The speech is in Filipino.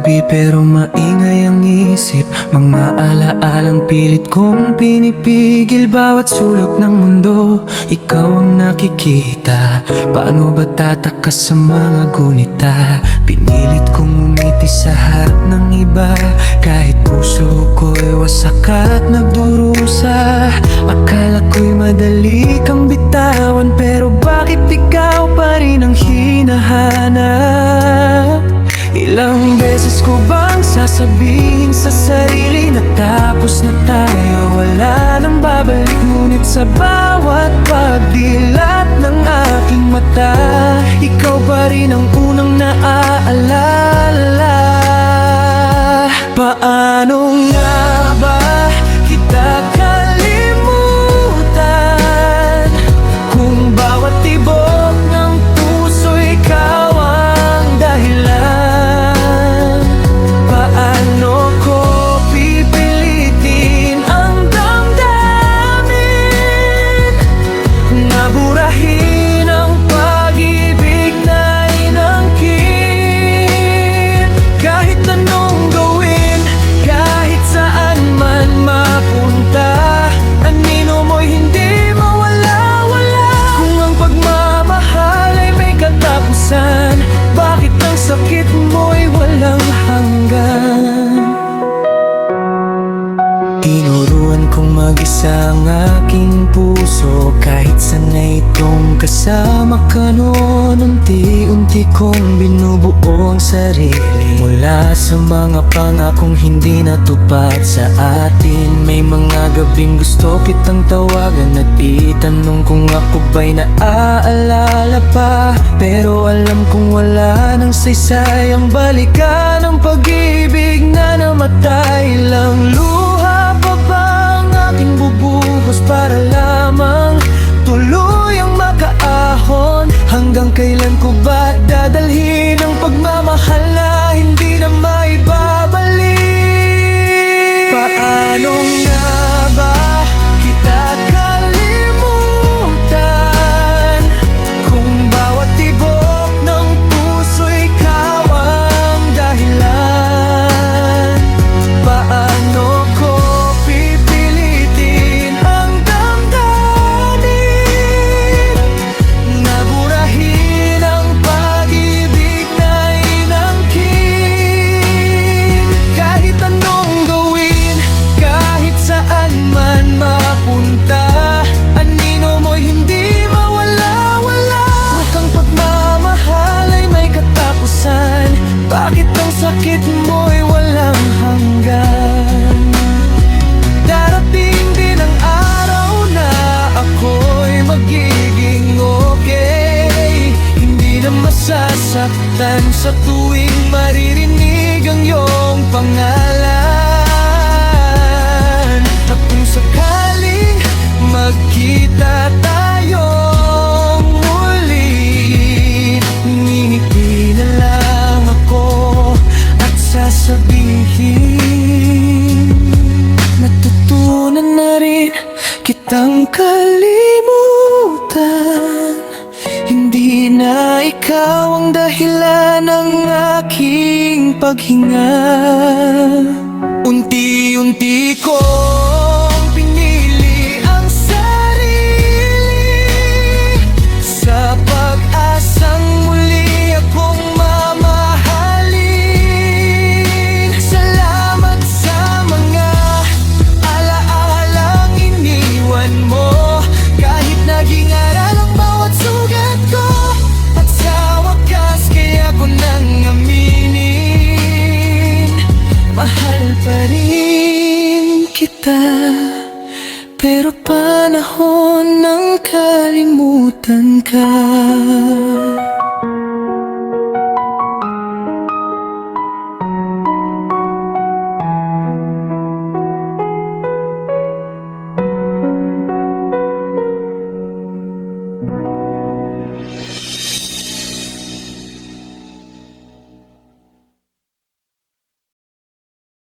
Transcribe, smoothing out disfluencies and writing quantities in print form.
gabi pero maingay ang isip. Mga alaalang pilit kong pinipigil. Bawat sulok ng mundo, ikaw ang nakikita. Paano ba tatakas sa mga gunita? Pinilit kong umiti sa harap ng iba, kahit puso ko'y wasak at nagdurusa. Akala ko'y madali kang bitawan, pero bakit ikaw pa rin ang hinahanap? Ilang beses ko bang sasabihin sa sarili na tapos na tayo, wala nang babalik? Ngunit sa bawat pagdilat ng aking mata, ikaw pa rin ang unang naaalala. Paano nga ba kita kalimutan kung bawat tibok ng puso ikaw ang dahilan? Paano ko pipilitin ang damdamin na burahin ang pag-ibig na inangkin? Kahit anong gawin, kahit saan man mapunta, anino mo'y hindi mawala-wala. Kung ang pagmamahal ay may katapusan, bakit ang sakit mo'y walang hanggan? Tinuruan kong mag-isa ang aking puso, kahit sanay itong kasama ka noon. Unti-unti kong binubuo ang sarili mula sa mga pangakong hindi natupad sa atin. May mga gabing gusto kitang tawagan at itanong kung ako ba'y naaalala pa, pero alam kong wala nang saysay ang balikan ng pag-ibig na namatay lang. Luha pa ba ang aking bubuhos para lamang tuluyang makaahon? Hanggang kailan ko ba dadalhin ang pagmamahal na hindi na maibabalik? Paano nga ba kita kalimutan kung bawat tibok ng puso ikaw ang dahilan? Paano ko pipilitin ang damdamin na burahin ang pag-ibig na inangkin? Kahit anong gawin, kahit saan man mapunta, anino mo'y hindi mawala-wala. Kung ang pagmamahal ay may katapusan, bakit ang sakit mo'y walang hanggan? Darating din ang araw na ako'y magiging okay, hindi na masasaktan sa tuwing maririnig ang iyong pangalan. At kung sakaling magkita tayong muli, ngingiti na lang ako at sasabihin, natutunan na rin kitang kalimutan. Hindi na ikaw ang dahilan ng aking paghinga. Unti-unti kong pinili ang sarili sa pag-asang muli akong mamahalin. Salamat sa mga alaalang iniwan mo, kahit naging aral ang bawat sugat ko. At sa wakas kaya ko nang aminin, mahal pa rin kita. Pero panahon ng kalimutan ka.